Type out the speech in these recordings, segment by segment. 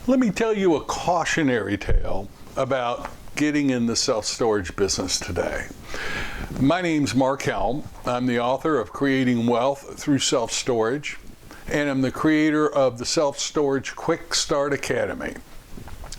Let me tell you a cautionary tale about getting in the self-storage business today. My name's Mark Helm. I'm the author of Creating Wealth Through Self-Storage, and I'm the creator of the Self-Storage Quick Start Academy.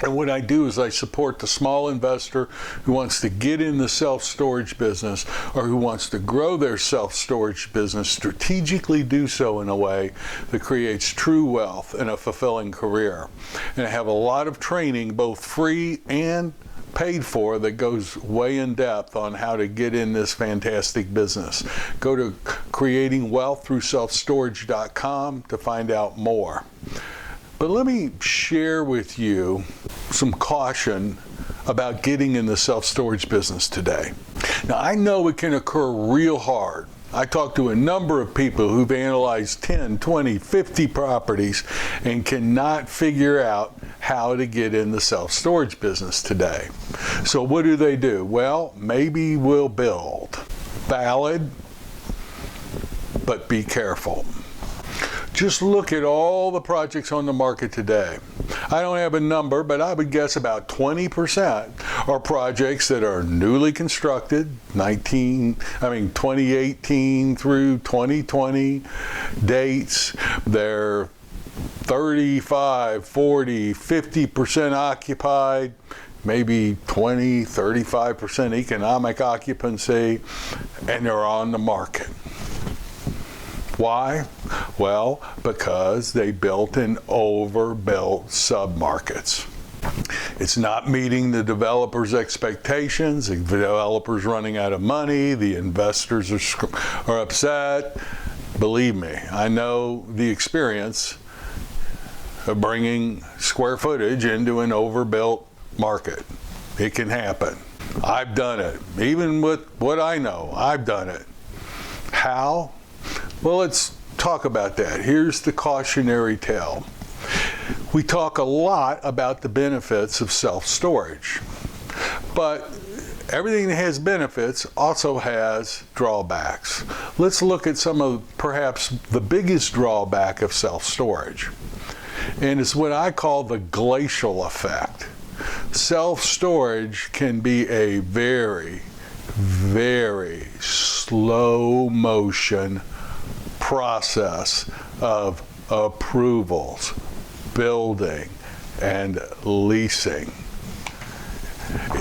And what I do is I support the small investor who wants to get in the self-storage business or who wants to grow their self-storage business, strategically do so in a way that creates true wealth and a fulfilling career. And I have a lot of training, both free and paid for, that goes way in depth on how to get in this fantastic business. Go to creatingwealththroughselfstorage.com to find out more. But let me share with you some caution about getting in the self-storage business today. Now, I know it can occur real hard. I talked to a number of people who've analyzed 10, 20, 50 properties and cannot figure out how to get in the self-storage business today. So what do? Well, maybe we'll build. Valid, but be careful. Just look at all the projects on the market today. I don't have a number, but I would guess about 20% are projects that are newly constructed, 2018 through 2020 dates. They're 35, 40, 50% occupied, maybe 20, 35% economic occupancy, and they're on the market. Why? Well, because they built in overbuilt submarkets. It's not meeting the developer's expectations. The developer's running out of money. The investors are upset. Believe me, I know the experience of bringing square footage into an overbuilt market. It can happen. I've done it. Even with what I know, I've done it. How? Well, let's talk about that. Here's the cautionary tale. We talk a lot about the benefits of self-storage, but everything that has benefits also has drawbacks. Let's look at some of perhaps the biggest drawback of self-storage, and it's what I call the glacial effect. Self-storage can be a very, very slow motion process of approvals, building, and leasing.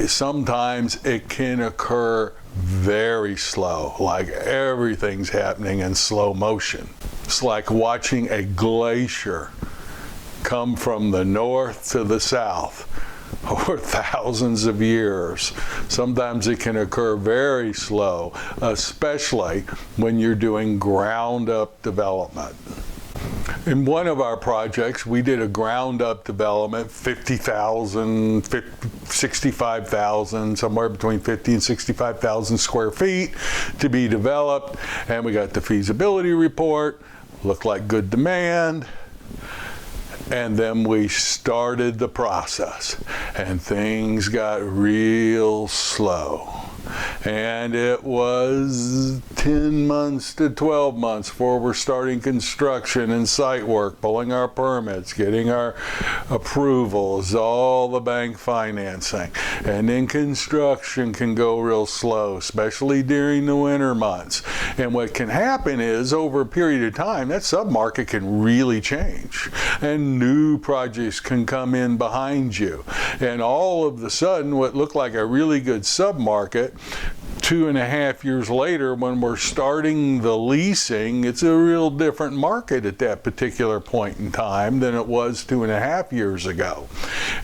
Sometimes it can occur very slow, like everything's happening in slow motion. It's like watching a glacier come from the north to the south over thousands of years. Sometimes it can occur very slow, especially when you're doing ground-up development. In one of our projects, we did a ground-up development, 50,000, 65,000, somewhere between 50 and 65,000 square feet to be developed, and we got the feasibility report, looked like good demand. And then we started the process, and things got real slow. And it was 10 months to 12 months before we're starting construction and site work, pulling our permits, getting our approvals, all the bank financing. And then construction can go real slow, especially during the winter months. And what can happen is, over a period of time, that submarket can really change. And new projects can come in behind you. And all of a sudden, what looked like a really good submarket, 2.5 years later, when we're starting the leasing, it's a real different market at that particular point in time than it was 2.5 years ago.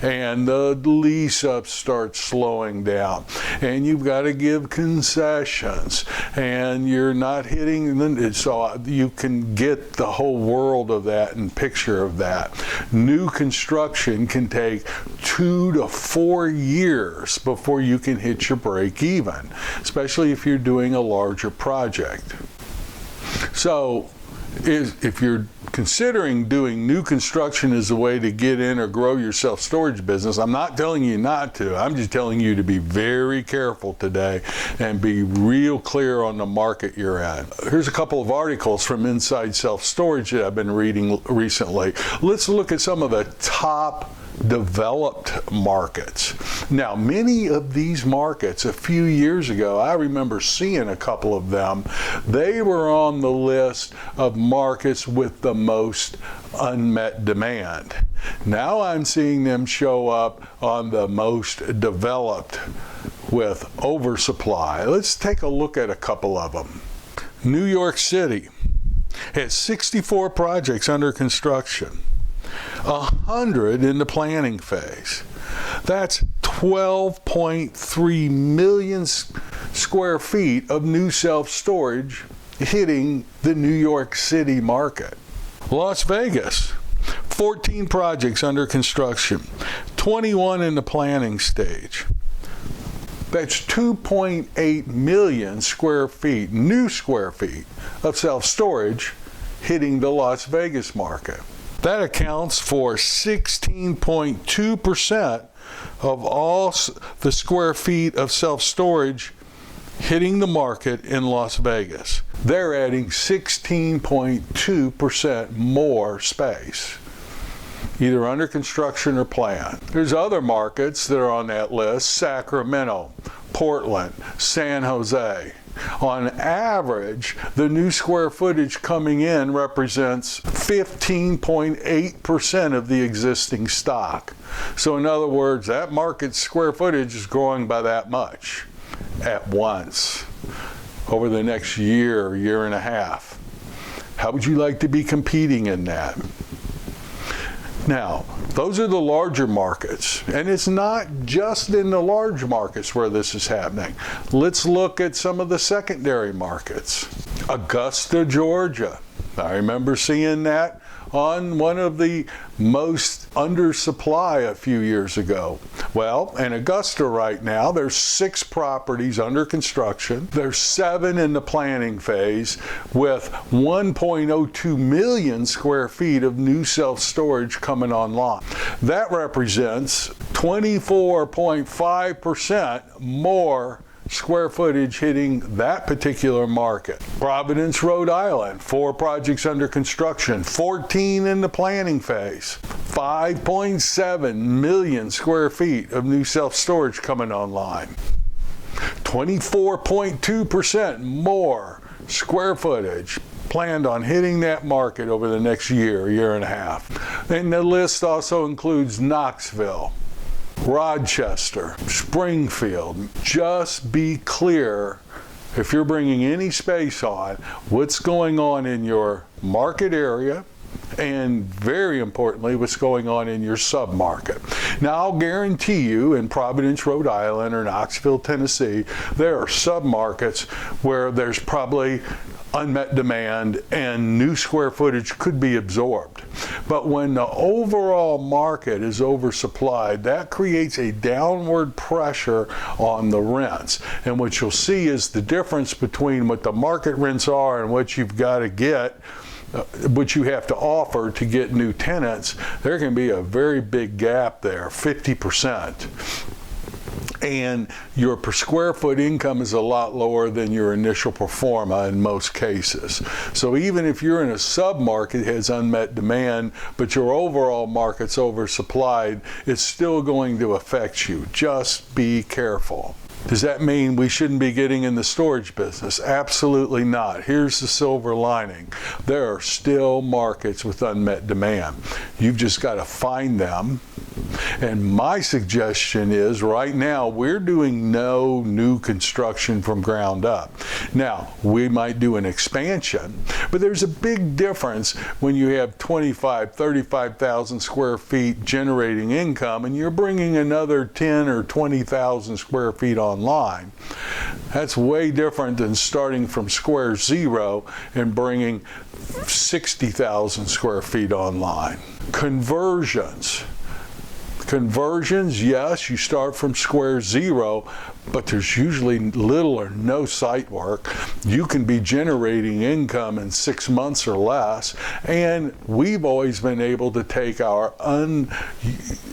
And the lease up starts slowing down, and you've got to give concessions, and you're not hitting them, so you can get the whole world of that and picture of that. New construction can take 2 to 4 years before you can hit your break even, especially if you're doing a larger project. So if you're considering doing new construction as a way to get in or grow your self-storage business, I'm not telling you not to. I'm just telling you to be very careful today and be real clear on the market you're in. Here's a couple of articles from Inside Self Storage that I've been reading recently. Let's look at some of the top developed markets. Now, many of these markets, a few years ago, I remember seeing a couple of them, they were on the list of markets with the most unmet demand. Now I'm seeing them show up on the most developed with oversupply. Let's take a look at a couple of them. New York City has 64 projects under construction, 100 in the planning phase. That's 12.3 million square feet of new self-storage hitting the New York City market. Las Vegas, 14 projects under construction, 21 in the planning stage. That's 2.8 million square feet, new square feet of self-storage hitting the Las Vegas market. That accounts for 16.2% of all the square feet of self-storage hitting the market in Las Vegas. They're adding 16.2% more space, either under construction or planned. There's other markets that are on that list: Sacramento, Portland, San Jose. On average, the new square footage coming in represents 15.8% of the existing stock. So in other words, that market's square footage is growing by that much at once over the next year, year and a half. How would you like to be competing in that? Now, those are the larger markets, and it's not just in the large markets where this is happening. Let's look at some of the secondary markets. Augusta, Georgia. I remember seeing that on one of the most undersupply a few years ago. Well, in Augusta right now, there's 6 properties under construction. There's 7 in the planning phase with 1.02 million square feet of new self-storage coming online. That represents 24.5% more square footage hitting that particular market. Providence, Rhode Island, 4 projects under construction, 14 in the planning phase, 5.7 million square feet of new self-storage coming online. 24.2% more square footage planned on hitting that market over the next year, year and a half. And the list also includes Knoxville, Rochester, Springfield. Just be clear, if you're bringing any space on, what's going on in your market area, and very importantly, what's going on in your submarket. Now, I'll guarantee you in Providence, Rhode Island, or Knoxville, Tennessee, there are submarkets where there's probably unmet demand and new square footage could be absorbed. But when the overall market is oversupplied, that creates a downward pressure on the rents. And what you'll see is the difference between what the market rents are and what you've got to get, what you have to offer to get new tenants. There can be a very big gap there, 50%. And your per square foot income is a lot lower than your initial pro forma in most cases. So even if you're in a sub-market that has unmet demand, but your overall market's oversupplied, it's still going to affect you. Just be careful. Does that mean we shouldn't be getting in the storage business? Absolutely not. Here's the silver lining. There are still markets with unmet demand. You've just got to find them. And my suggestion is, right now, we're doing no new construction from ground up. Now, we might do an expansion, but there's a big difference when you have 25, 35,000 square feet generating income and you're bringing another 10 or 20,000 square feet online. That's way different than starting from square zero and bringing 60,000 square feet online. Conversions, yes, you start from square zero, but there's usually little or no site work. You can be generating income in 6 months or less, and we've always been able to take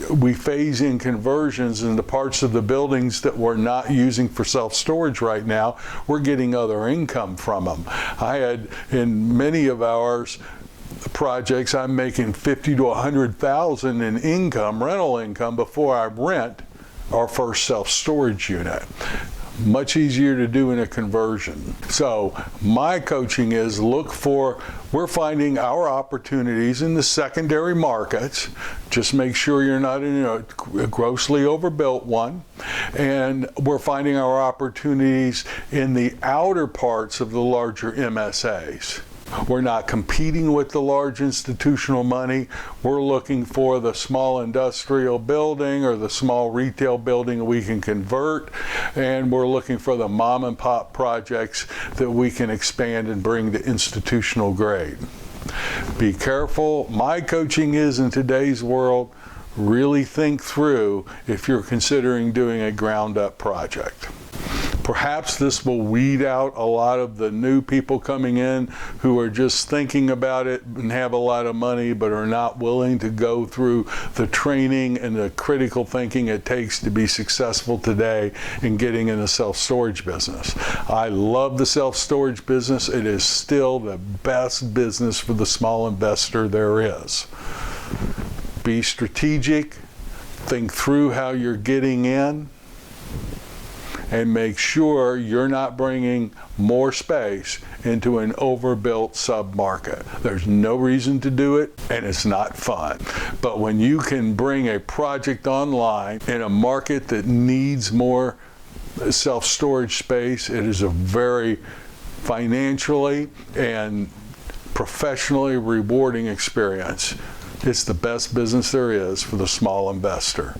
we phase in conversions in the parts of the buildings that we're not using for self-storage right now. We're getting other income from them. I had in many of ours projects, I'm making $50,000 to $100,000 in income, rental income, before I rent our first self-storage unit. Much easier to do in a conversion. So my coaching is we're finding our opportunities in the secondary markets. Just make sure you're not in a grossly overbuilt one. And we're finding our opportunities in the outer parts of the larger MSAs. We're not competing with the large institutional money. We're looking for the small industrial building or the small retail building we can convert, and we're looking for the mom and pop projects that we can expand and bring to institutional grade. Be careful. My coaching is, in today's world, really think through if you're considering doing a ground up project. Perhaps this will weed out a lot of the new people coming in who are just thinking about it and have a lot of money but are not willing to go through the training and the critical thinking it takes to be successful today in getting in the self-storage business. I love the self-storage business. It is still the best business for the small investor there is. Be strategic, think through how you're getting in, and make sure you're not bringing more space into an overbuilt sub-market. There's no reason to do it, and it's not fun. But when you can bring a project online in a market that needs more self-storage space, it is a very financially and professionally rewarding experience. It's the best business there is for the small investor.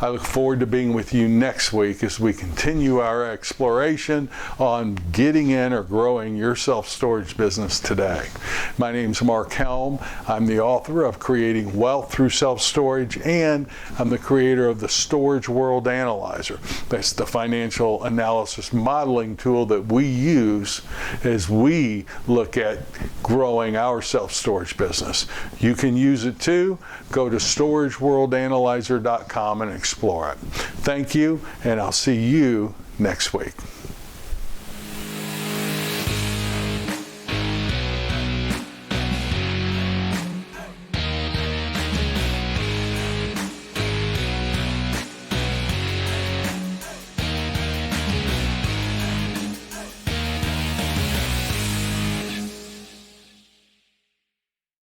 I look forward to being with you next week as we continue our exploration on getting in or growing your self-storage business today. My name's Mark Helm. I'm the author of Creating Wealth Through Self-Storage, and I'm the creator of the Storage World Analyzer. That's the financial analysis modeling tool that we use as we look at growing our self-storage business. You can use it too. Go to storageworldanalyzer.com and explore it. Thank you, and I'll see you next week.